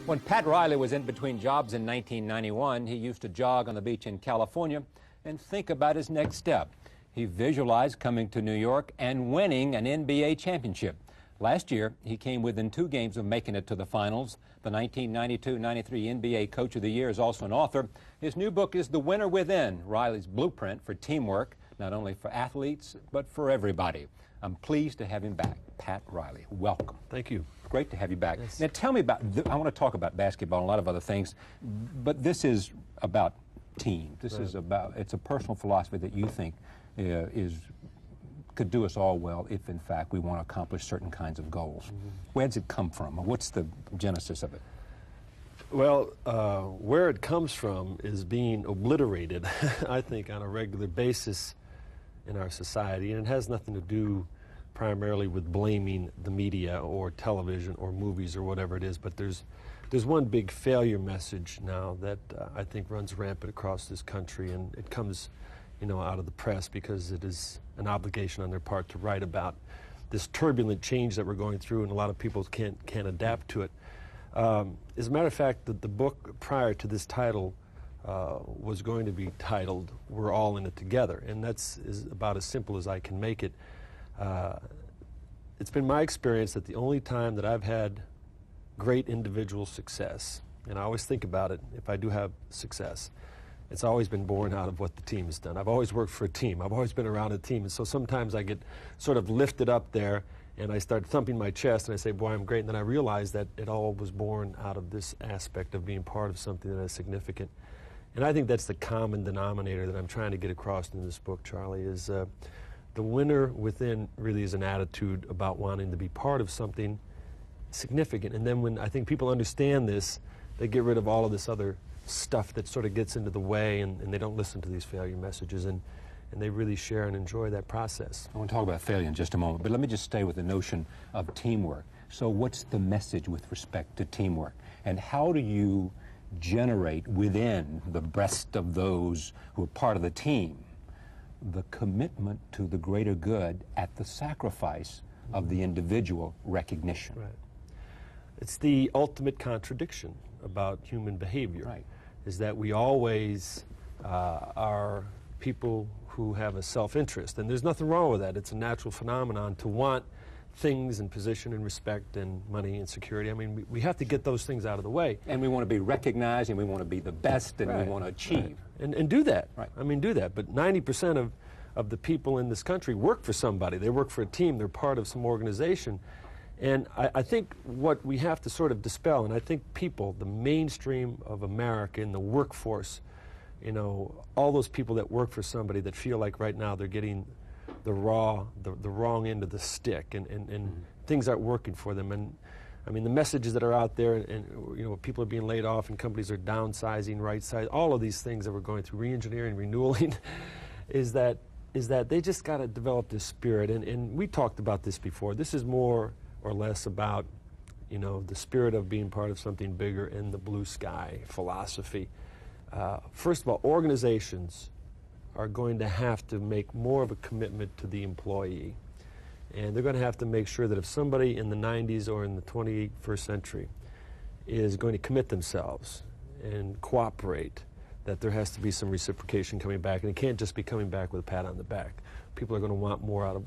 When Pat Riley was in between jobs in 1991, he used to jog on the beach in California and think about his next step. He visualized coming to New York and winning an NBA championship. Last year, he came within 2 games of making it to the finals. The 1992-93 NBA Coach of the Year is also an author. His new book is The Winner Within, Riley's blueprint for teamwork, not only for athletes, but for everybody. I'm pleased to have him back. Pat Riley, welcome. Thank you. Great to have you back. Yes. Now tell me about, I want to talk about basketball and a lot of other things, but this is about team. This is about, it's a personal philosophy that you think could do us all well if, in fact, we want to accomplish certain kinds of goals. Where does it come from? What's the genesis of it? Well, where it comes from is being obliterated, I think, on a regular basis in our society, and it has nothing to do primarily with blaming the media or television or movies or whatever it is, but there's one big failure message now that I think runs rampant across this country, and it comes, you know, out of the press because it is an obligation on their part to write about this turbulent change that we're going through, and a lot of people can't adapt to it. As a matter of fact, the book prior to this title was going to be titled "We're All in It Together," and that's about as simple as I can make it. It's been my experience that the only time that I've had great individual success, and I always think about it, if I do have success, it's always been born out of what the team has done. I've always worked for a team. I've always been around a team, and so sometimes I get sort of lifted up there and I start thumping my chest and I say, boy, I'm great, and then I realize that it all was born out of this aspect of being part of something that is significant. And I think that's the common denominator that I'm trying to get across in this book, Charlie, is the winner within really is an attitude about wanting to be part of something significant. And then when I think people understand this, they get rid of all of this other stuff that sort of gets into the way, and they don't listen to these failure messages, and they really share and enjoy that process. I want to talk about failure in just a moment, but let me just stay with the notion of teamwork. So what's the message with respect to teamwork? And how do you generate within the breast of those who are part of the team the commitment to the greater good at the sacrifice of the individual recognition? Right. It's the ultimate contradiction about human behavior, right, is that we always are people who have a self-interest, and there's nothing wrong with that. It's a natural phenomenon to want things and position and respect and money and security. I mean, we have to get those things out of the way. And we want to be recognized, and we want to be the best, and right, we want to achieve. Right. And do that. Right. I mean, do that. But 90% of the people in this country work for somebody. They work for a team. They're part of some organization. And I think what we have to sort of dispel, and I think people, the mainstream of America in the workforce, you know, all those people that work for somebody that feel like right now they're getting the wrong end of the stick, and things aren't working for them. And I mean, the messages that are out there, and you know, people are being laid off, and companies are downsizing, right-sizing, all of these things that we're going through, re-engineering, renewing, is that they just got to develop this spirit. And we talked about this before. This is more or less about, you know, the spirit of being part of something bigger and the blue sky philosophy. First of all, organizations are going to have to make more of a commitment to the employee. And they're going to have to make sure that if somebody in the 90s or in the 21st century is going to commit themselves and cooperate, that there has to be some reciprocation coming back. And it can't just be coming back with a pat on the back. People are going to want more out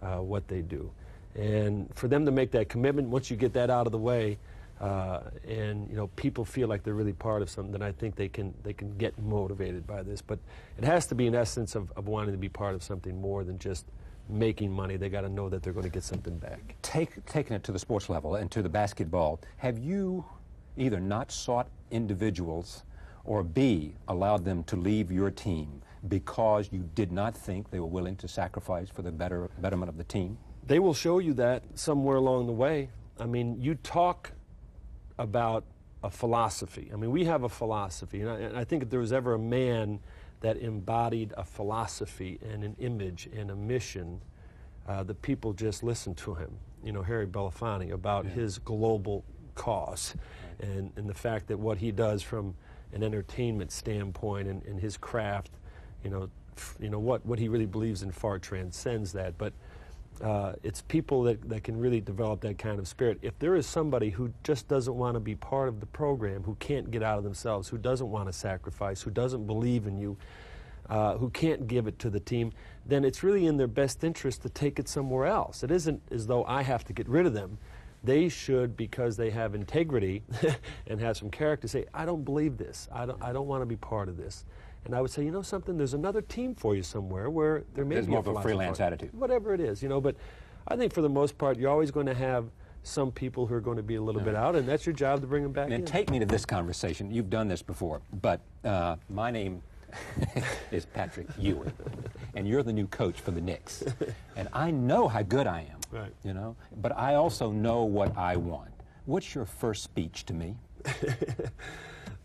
of what they do. And for them to make that commitment, once you get that out of the way, and you know, people feel like they're really part of something, then I think they can get motivated by this. But it has to be an essence of wanting to be part of something more than just making money. They got to know that they're going to get something back. Taking it to the sports level and to the basketball, have you either not sought individuals or B, allowed them to leave your team because you did not think they were willing to sacrifice for the betterment of the team? They will show you that somewhere along the way. I mean, you talk about a philosophy. I mean, we have a philosophy, and I think if there was ever a man that embodied a philosophy and an image and a mission, the people just listened to him. You know, Harry Belafonte, about his global cause, and the fact that what he does from an entertainment standpoint and his craft, you know, what he really believes in far transcends that. But It's people that can really develop that kind of spirit. If there is somebody who just doesn't want to be part of the program, who can't get out of themselves, who doesn't want to sacrifice, who doesn't believe in you, who can't give it to the team, then it's really in their best interest to take it somewhere else. It isn't as though I have to get rid of them. They should, because they have integrity and have some character, say, I don't believe this. I don't want to be part of this. And I would say, you know something, there's another team for you somewhere where there may be more of a freelance attitude. Whatever it is, you know, but I think for the most part, you're always going to have some people who are going to be a little bit out, and that's your job to bring them back in. And take me to this conversation. You've done this before, but my name is Patrick Ewing, and you're the new coach for the Knicks. And I know how good I am, right, you know, but I also know what I want. What's your first speech to me?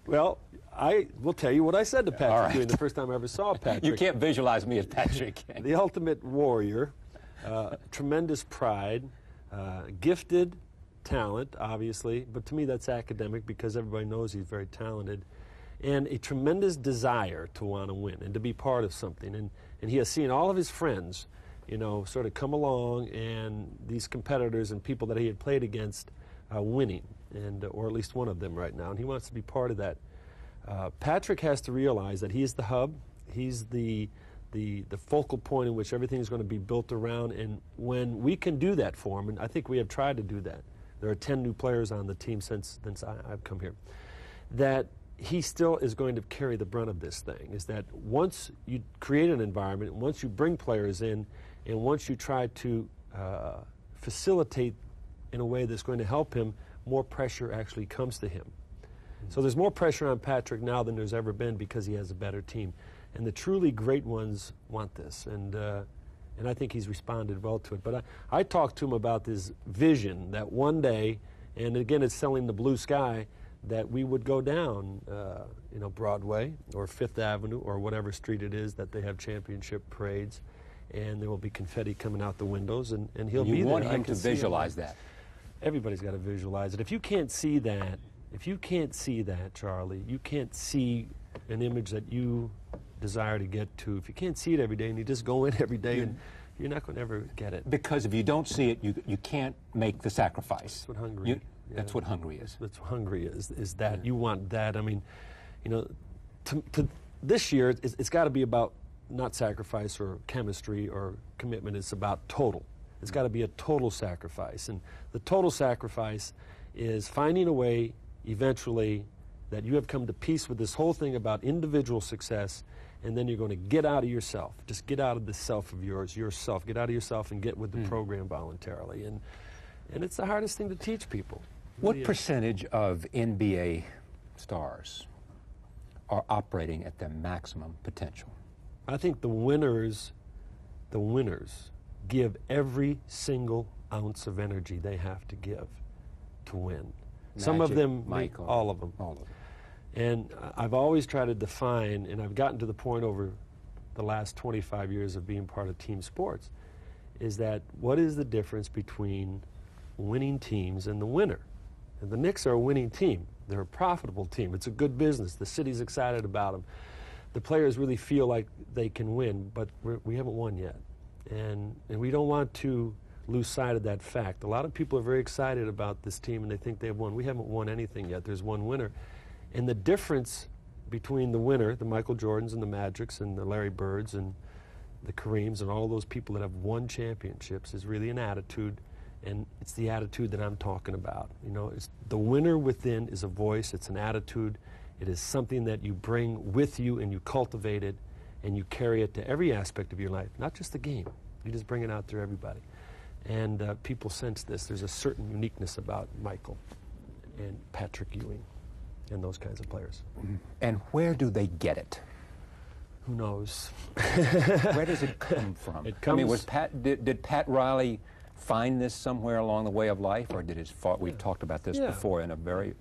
Well, I will tell you what I said to Patrick Ewing the first time I ever saw Patrick. You can't visualize me as Patrick. The ultimate warrior, tremendous pride, gifted talent, obviously, but to me that's academic because everybody knows he's very talented, and a tremendous desire to want to win and to be part of something. And he has seen all of his friends, you know, sort of come along, and these competitors and people that he had played against winning, and or at least one of them right now, and he wants to be part of that. Patrick has to realize that he's the hub, he's the focal point in which everything is going to be built around, and when we can do that for him, and I think we have tried to do that. There are 10 new players on the team since I've come here. That he still is going to carry the brunt of this thing, is that once you create an environment, once you bring players in, and once you try to facilitate in a way that's going to help him, more pressure actually comes to him. So there's more pressure on Patrick now than there's ever been because he has a better team. And the truly great ones want this, and I think he's responded well to it. But I talked to him about this vision that one day, and again it's selling the blue sky, that we would go down, you know, Broadway or Fifth Avenue or whatever street it is that they have championship parades, and there will be confetti coming out the windows, and he'll be there. You want him to visualize that. Everybody's got to visualize it. If you can't see that, Charlie, you can't see an image that you desire to get to. If you can't see it every day and you just go in every day, and you're not going to ever get it. Because if you don't see it, you can't make the sacrifice. That's what hungry. That's what hungry is. That's what hungry is that you want that. I mean, you know, to this year it's got to be about not sacrifice or chemistry or commitment. It's about total. It's got to be a total sacrifice, and the total sacrifice is finding a way eventually that you have come to peace with this whole thing about individual success, and then you're going to get out of yourself. Just get out of the self of yourself. Get out of yourself and get with the program voluntarily. And it's the hardest thing to teach people. What percentage of NBA stars are operating at their maximum potential? I think the winners give every single ounce of energy they have to give to win. Some of them, Michael, all of them. All of them. And I've always tried to define, and I've gotten to the point over the last 25 years of being part of team sports, is that what is the difference between winning teams and the winner? And the Knicks are a winning team. They're a profitable team. It's a good business. The city's excited about them. The players really feel like they can win, but we haven't won yet. And we don't want to lose sight of that fact. A lot of people are very excited about this team and they think they've won. We haven't won anything yet. There's one winner. And the difference between the winner, the Michael Jordans and the Magics and the Larry Birds and the Kareems and all those people that have won championships is really an attitude, and it's the attitude that I'm talking about. You know, it's the winner within is a voice, it's an attitude, it is something that you bring with you and you cultivate it and you carry it to every aspect of your life, not just the game. You just bring it out to everybody. And people sense this. There's a certain uniqueness about Michael and Patrick Ewing and those kinds of players. And where do they get it? Who knows? Where does it come from? It comes, I mean, was did Pat Riley find this somewhere along the way of life, or did his father? We've talked about this before in a very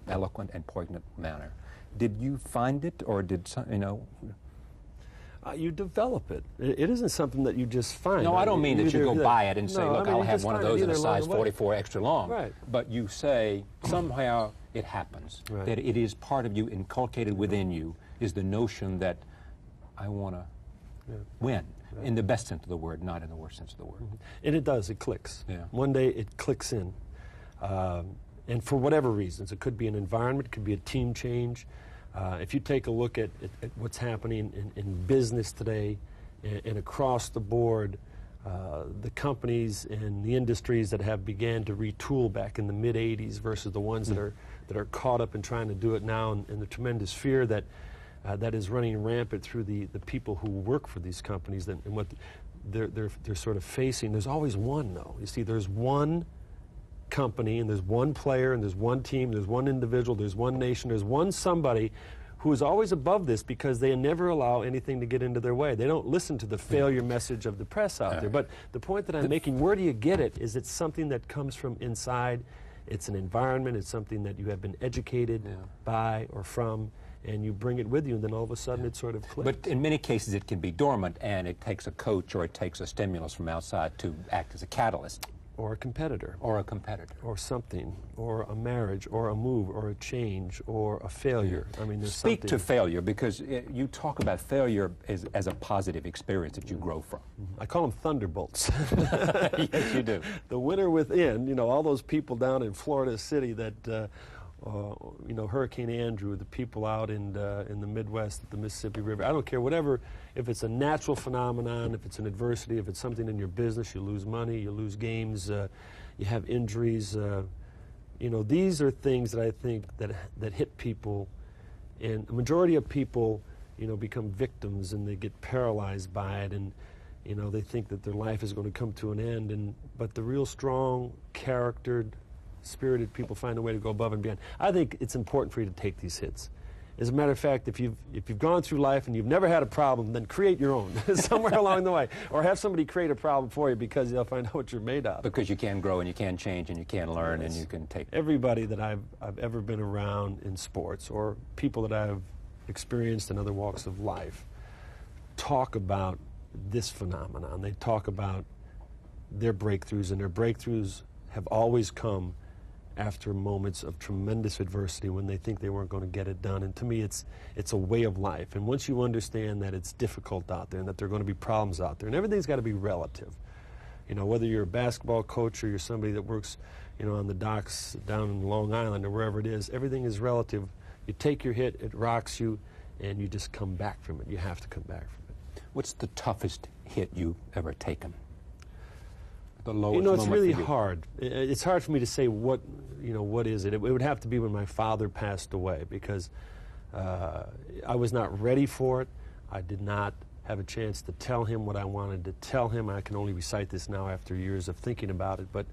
eloquent and poignant manner. Did you find it, or did you know? You develop it. It isn't something that you just find. No, I don't mean that you go buy it and say, look, I'll have one of those in a size 44 extra long. Right. But you say, somehow it happens, that it is part of you, inculcated within you, is the notion that I want to win. in the best sense of the word, not in the worst sense of the word. And it does, it clicks. Yeah. One day it clicks in. And for whatever reasons, it could be an environment, it could be a team change. If you take a look at what's happening in business today and across the board, the companies and the industries that have began to retool back in the mid-'80s versus the ones that are caught up in trying to do it now, and the tremendous fear that that is running rampant through the people who work for these companies and what they're sort of facing. There's always one, though. You see, there's one company, and there's one player, and there's one team, there's one individual, there's one nation, there's one somebody who is always above this because they never allow anything to get into their way. They don't listen to the failure message of the press out there. But the point that I'm making, where do you get it, is it's something that comes from inside. It's an environment. It's something that you have been educated by or from, and you bring it with you, and then all of a sudden it sort of clicks. But in many cases it can be dormant, and it takes a coach or it takes a stimulus from outside to act as a catalyst. Or a competitor. Or a competitor. Or something. Or a marriage, or a move, or a change, or a failure. I mean, there's Speak something. to failure, because you talk about failure as a positive experience that you grow from. I call them thunderbolts. Yes, you do. The winter within, you know, all those people down in Florida City that, you know, Hurricane Andrew, the people out in the Midwest at the Mississippi River. I don't care, whatever, if it's a natural phenomenon, if it's an adversity, if it's something in your business, you lose money, you lose games, you have injuries. You know, these are things that I think that hit people, and the majority of people, you know, become victims and they get paralyzed by it, and you know, they think that their life is going to come to an end. But the real strong, charactered, spirited people find a way to go above and beyond. I think it's important for you to take these hits. As a matter of fact, if you've gone through life and you've never had a problem, then create your own somewhere along the way, or have somebody create a problem for you, because they'll find out what you're made of. Because you can grow and you can change and you can learn and you can take. Everybody that I've ever been around in sports, or people that I've experienced in other walks of life, talk about this phenomenon. They talk about their breakthroughs, and their breakthroughs have always come after moments of tremendous adversity when they think they weren't going to get it done. And to me, it's a way of life. And once you understand that it's difficult out there and that there are going to be problems out there, and everything's got to be relative. You know, whether you're a basketball coach or you're somebody that works, you know, on the docks down in Long Island or wherever it is, everything is relative. You take your hit, it rocks you, and you just come back from it. You have to come back from it. What's the toughest hit you've ever taken? The lowest You know, it's moment really for you? hard. It's hard for me to say what is it. It would have to be when my father passed away, because I was not ready for it. I did not have a chance to tell him what I wanted to tell him. I can only recite this now after years of thinking about it, but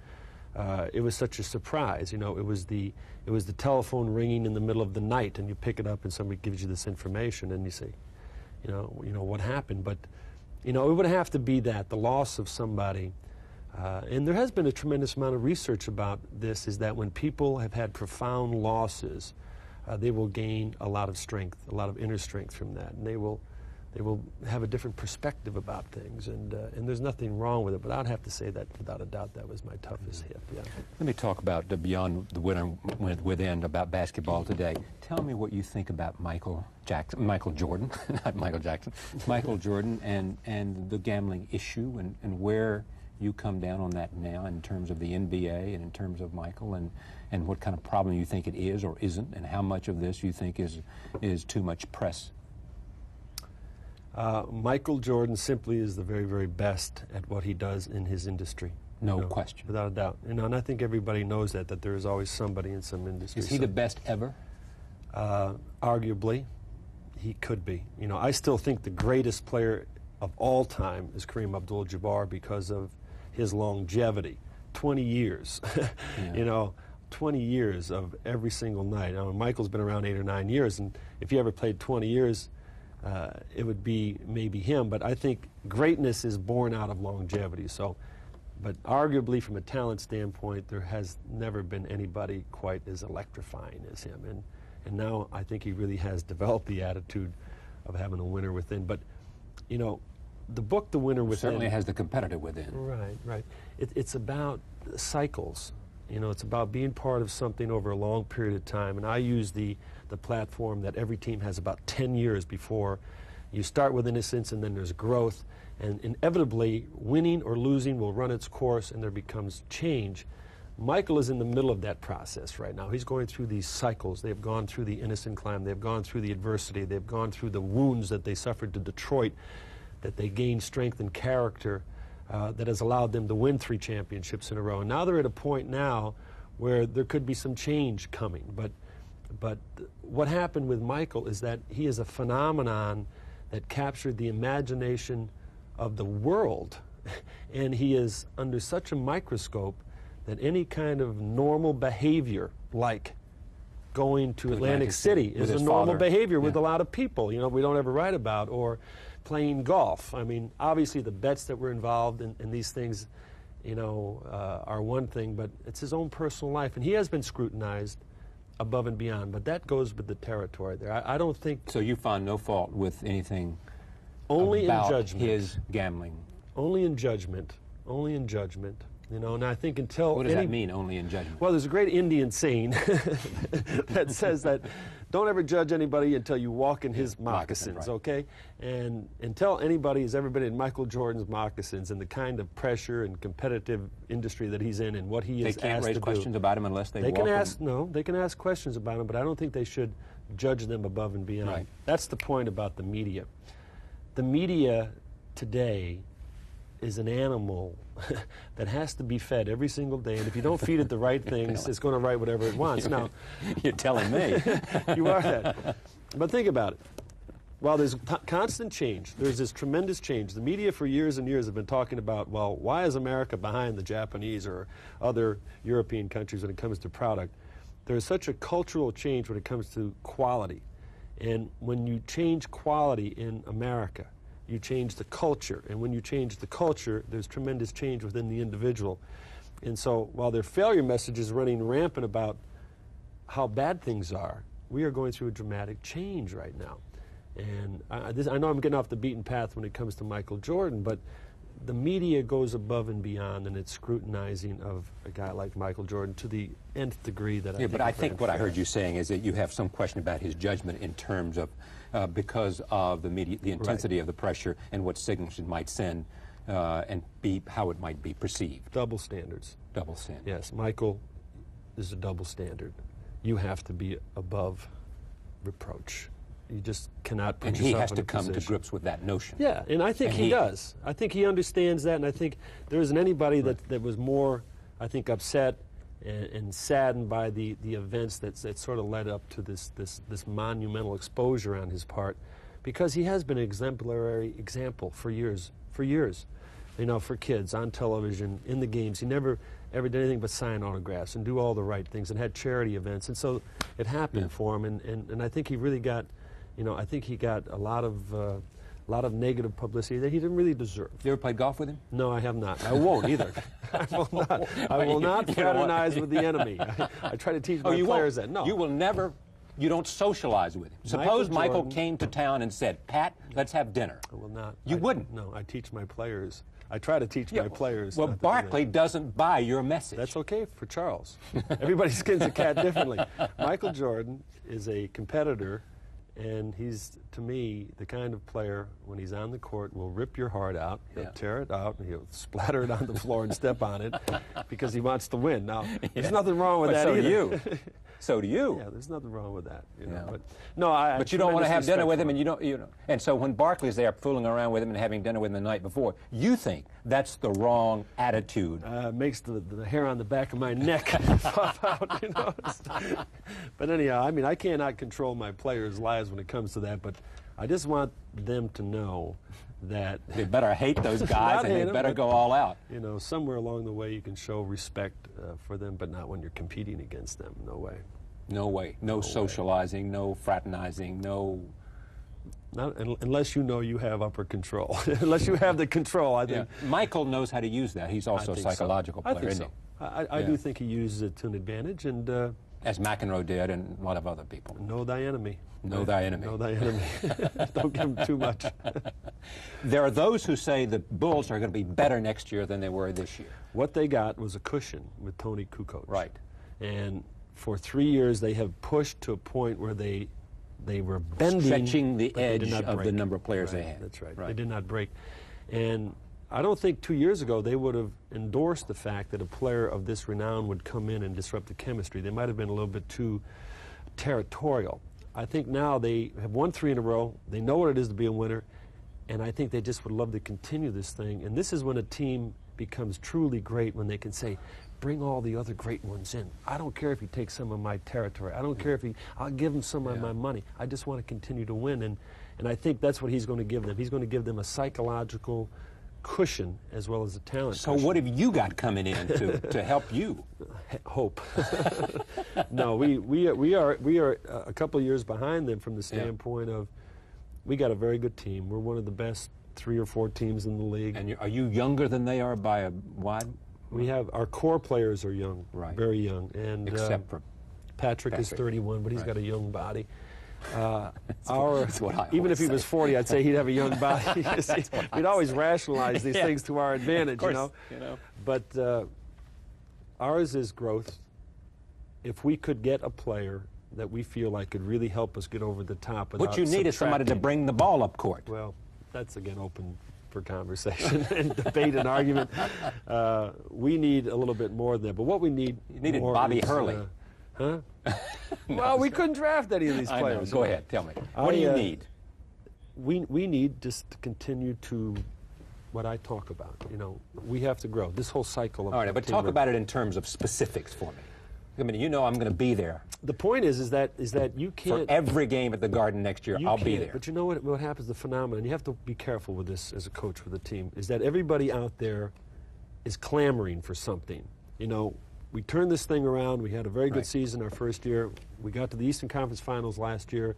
it was such a surprise. You know, it was the telephone ringing in the middle of the night, and you pick it up and somebody gives you this information, and you say, you know what happened. But you know, it would have to be that, the loss of somebody. And there has been a tremendous amount of research about this, is that when people have had profound losses, they will gain a lot of strength, a lot of inner strength from that, and they will have a different perspective about things, and there's nothing wrong with it. But I'd have to say that without a doubt that was my toughest hit. Yeah. Let me talk about beyond the winner within, about basketball today. Tell me what you think about Michael Jordan, not Michael Jackson, Michael Jordan, and the gambling issue, and where you come down on that now in terms of the NBA and in terms of Michael, and what kind of problem you think it is or isn't, and how much of this you think is too much press. Michael Jordan simply is the very, very best at what he does in his industry. No question. Without a doubt. You know, and I think everybody knows that there is always somebody in some industry. Is he the best ever? Arguably, he could be. You know, I still think the greatest player of all time is Kareem Abdul-Jabbar because of his longevity. 20 years. Yeah. You know, 20 years of every single night. Now, Michael's been around 8 or 9 years, and if he ever played 20 years, it would be maybe him. But I think greatness is born out of longevity. So, but arguably from a talent standpoint, there has never been anybody quite as electrifying as him. And now I think he really has developed the attitude of having a winner within. But, you know, the book, The Winner Within, certainly has the competitor within. Right. It's about cycles. You know, it's about being part of something over a long period of time. And I use the platform that every team has about 10 years before you start with innocence, and then there's growth, And inevitably, winning or losing will run its course and there becomes change. Michael is in the middle of that process right now. He's going through these cycles. They've gone through the innocent climb. They've gone through the adversity. They've gone through the wounds that they suffered to Detroit, that they gained strength and character that has allowed them to win 3 championships in a row. And now they're at a point now where there could be some change coming. But what happened with Michael is that he is a phenomenon that captured the imagination of the world. And he is under such a microscope that any kind of normal behavior, like going to Atlantic City, is a normal behavior with a lot of people, you know, we don't ever write about, or playing golf. I mean, obviously the bets that were involved in these things, you know, are one thing, but it's his own personal life. And he has been scrutinized above and beyond, but that goes with the territory there. I don't think... So you find no fault with anything only about in judgment. His gambling? Only in judgment. Only in judgment. You know, and I think until... What does that mean, only in judgment? Well, there's a great Indian saying that says that don't ever judge anybody until you walk in his moccasins, right. Okay? And until anybody has ever been in Michael Jordan's moccasins and the kind of pressure and competitive industry that he's in and what he is asked to do... They can't raise questions about him unless they walk can ask, no, they can ask questions about him, but I don't think they should judge them above and beyond. Right. That's the point about the media. The media today is an animal that has to be fed every single day, and if you don't feed it the right things, it's going to write whatever it wants. Now, you're telling me. You are that. But think about it. While there's constant change, there's this tremendous change. The media for years and years have been talking about, well, why is America behind the Japanese or other European countries when it comes to product? There's such a cultural change when it comes to quality. And when you change quality in America, you change the culture. And when you change the culture, there's tremendous change within the individual. And so while their failure message is running rampant about how bad things are, we are going through a dramatic change right now. And I know I'm getting off the beaten path when it comes to Michael Jordan, but the media goes above and beyond in its scrutinizing of a guy like Michael Jordan to the nth degree that I think what I heard you saying is that you have some question about his judgment in terms of because of the media, the intensity of the pressure and what signals it might send and how it might be perceived. Double standards. Double standards. Yes, Michael is a double standard. You have to be above reproach. You just cannot put yourself in a position. And he has to come to grips with that notion. Yeah, and I think he does. I think he understands that, and I think there isn't anybody that was more, I think, upset and saddened by the events that sort of led up to this monumental exposure on his part, because he has been an exemplary example for years, you know, for kids on television, in the games. He never ever did anything but sign autographs and do all the right things and had charity events, and so it happened for him, and I think he really got, you know, I think he got a lot of negative publicity that he didn't really deserve. You ever played golf with him? No, I have not. I won't either. I will not fraternize with the enemy. I try to teach my players that. No. You will never, you don't socialize with him. Suppose Michael came to town and said, Pat, let's have dinner. I will not. You wouldn't? No, I teach my players. I try to teach my players. Well, Barkley doesn't buy your message. That's okay for Charles. Everybody skins a cat differently. Michael Jordan is a competitor, and he's, to me, the kind of player, when he's on the court, will rip your heart out. He'll tear it out, and he'll splatter it on the floor and step on it because he wants to win. Now, there's nothing wrong with that so either. Do you. So do you. Yeah, there's nothing wrong with that. You know? Yeah. But no, but you don't want to have dinner with him, and you don't. And so when Barkley's there fooling around with him and having dinner with him the night before, you think that's the wrong attitude. Makes the hair on the back of my neck pop out. You know. But anyhow, I mean, I cannot control my players' lives when it comes to that. But I just want them to know that they better hate those guys, and they better go all out. You know, somewhere along the way you can show respect for them, but not when you're competing against them. No way. No way. No socializing, no fraternizing, no... Not unless you know you have upper control. Unless you have the control, I think. Yeah. Michael knows how to use that. He's also a psychological player, isn't he? I do think he uses it to an advantage, and... as McEnroe did, and a lot of other people. Know thy enemy. Know thy enemy. Know thy enemy. Don't give him too much. There are those who say the Bulls are going to be better next year than they were this year. What they got was a cushion with Tony Kukoc. Right. And for 3 years they have pushed to a point where they were bending. Stretching the edge of the number of players they had. That's right. They did not break. And I don't think 2 years ago they would have endorsed the fact that a player of this renown would come in and disrupt the chemistry. They might have been a little bit too territorial. I think now they have won 3 in a row. They know what it is to be a winner, and I think they just would love to continue this thing. And this is when a team becomes truly great, when they can say, bring all the other great ones in. I don't care if you take some of my territory. I don't care if I'll give them some of my money. I just want to continue to win. And I think that's what he's going to give them. He's going to give them a psychological cushion as well as a talent So cushion. what have you got coming in to help you? Hope. No, we are a couple of years behind them from the standpoint of we got a very good team. We're one of the best 3 or 4 teams in the league. And are you younger than they are by a wide? We have our core players are young, right. very young, and except for Patrick is 31, but he's got a young body. Even if he was 40, I'd say he'd have a young body. We'd always rationalize these things to our advantage, you know. But ours is growth. If we could get a player that we feel like could really help us get over the top without what you need is somebody to bring the ball up court. Well, that's again open for conversation and debate and argument. We need a little bit more than that. But what we need You needed Bobby Hurley. Huh? Well, we couldn't draft any of these I players. know. Go ahead, tell me. What do you need? We need just to continue to what I talk about. We have to grow. This whole cycle of All right, but talk about it in terms of specifics for me. I mean, I'm going to be there. The point is that you can't. For every game at the Garden next year, I'll be there. But you know what happens, the phenomenon, you have to be careful with this as a coach with a team, is that everybody out there is clamoring for something. We turned this thing around. We had a very good season our first year. We got to the Eastern Conference Finals last year,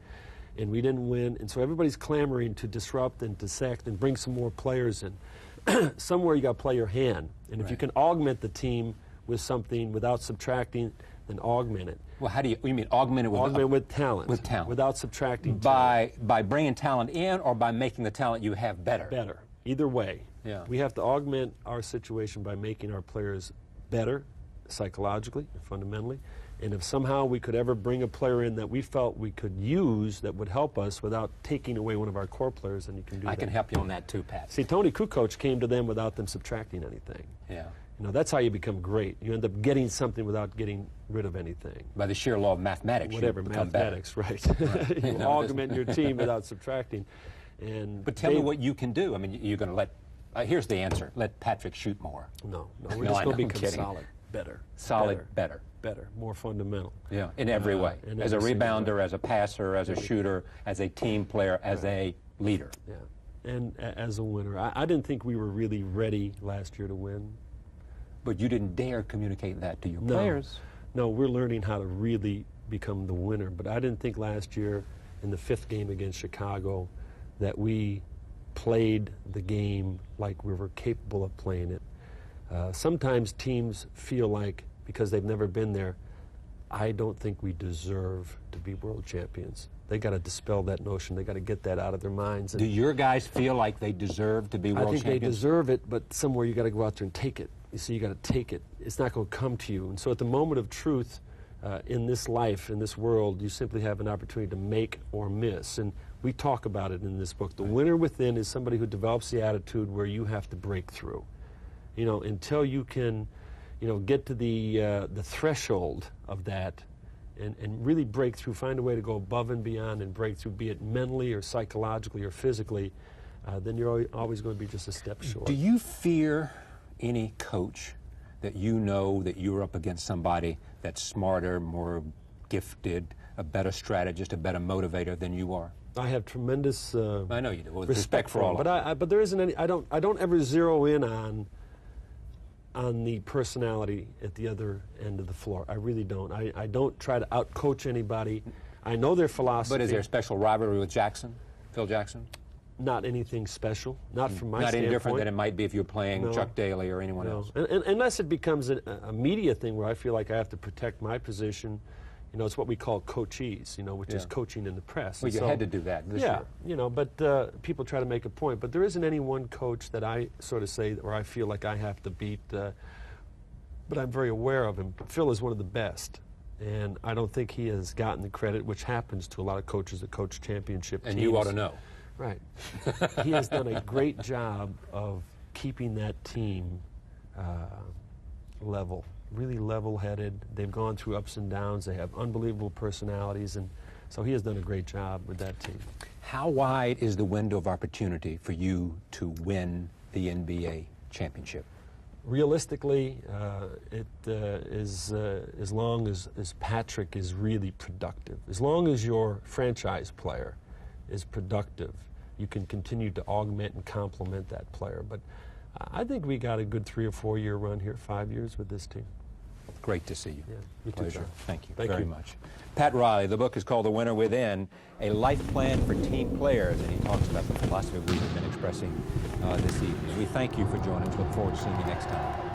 and we didn't win. And so everybody's clamoring to disrupt and dissect and bring some more players in. Somewhere you got to play your hand. And if you can augment the team with something without subtracting, then augment it. Well, how do you mean augment it with? Augment with talent. With talent. Without subtracting talent. By bringing talent in or by making the talent you have better? Better. Either way. Yeah. We have to augment our situation by making our players better, psychologically, fundamentally, and if somehow we could ever bring a player in that we felt we could use that would help us without taking away one of our core players, then you can do that. I can help you on that too, Pat. See, Tony Kukoc came to them without them subtracting anything. Yeah. That's how you become great. You end up getting something without getting rid of anything. By the sheer law of mathematics. Whatever, mathematics, right. You augment your team without subtracting. But tell me what you can do. I mean, you're going to let, here's the answer, let Patrick shoot more. No, we're just going to become solid. Better. Solid, better. More fundamental. Yeah, in every way. As a rebounder, as a passer, as a shooter, as a team player, as a leader. Yeah, and as a winner. I didn't think we were really ready last year to win. But you didn't dare communicate that to your players. No, we're learning how to really become the winner. But I didn't think last year in the 5th game against Chicago that we played the game like we were capable of playing it. Sometimes teams feel like, because they've never been there, I don't think we deserve to be world champions. They got to dispel that notion. They got to get that out of their minds. Do your guys feel like they deserve to be world champions? I think they deserve it, but somewhere you got to go out there and take it. You see, you got to take it. It's not going to come to you. And so at the moment of truth in this life, in this world, you simply have an opportunity to make or miss. And we talk about it in this book. The winner within is somebody who develops the attitude where you have to break through. Until you can, get to the threshold of that and really break through, find a way to go above and beyond and break through, be it mentally or psychologically or physically, then you're always going to be just a step short. Do you fear any coach that that you're up against somebody that's smarter, more gifted, a better strategist, a better motivator than you are? I have tremendous I know you do. Well, respect for all. But there isn't any. I don't ever zero in on the personality at the other end of the floor. I really don't. I don't try to outcoach anybody. I know their philosophy. But is there a special rivalry with Phil Jackson? Not anything special. Not from my standpoint. Not any different than it might be if you're playing Chuck Daly or anyone else. And unless it becomes a media thing where I feel like I have to protect my position. It's what we call coachees, which is coaching in the press. Well, you had to do that this year. But people try to make a point. But there isn't any one coach that I sort of say, or I feel like I have to beat, but I'm very aware of him. Phil is one of the best. And I don't think he has gotten the credit, which happens to a lot of coaches that coach championship teams. And you ought to know. Right. He has done a great job of keeping that team level, really level-headed. They've gone through ups and downs. They have unbelievable personalities, and so he has done a great job with that team. How wide is the window of opportunity for you to win the NBA championship? Realistically, it is as long as Patrick is really productive. As long as your franchise player is productive, you can continue to augment and complement that player. But I think we got a good 3 or 4 year run here, 5 years with this team. Great to see you. Yeah, you too, Pleasure. John. Thank you Thank very you. much. Pat Riley, the book is called The Winner Within, a life plan for team players, and he talks about the philosophy we've been expressing this evening. We thank you for joining us. Look forward to seeing you next time.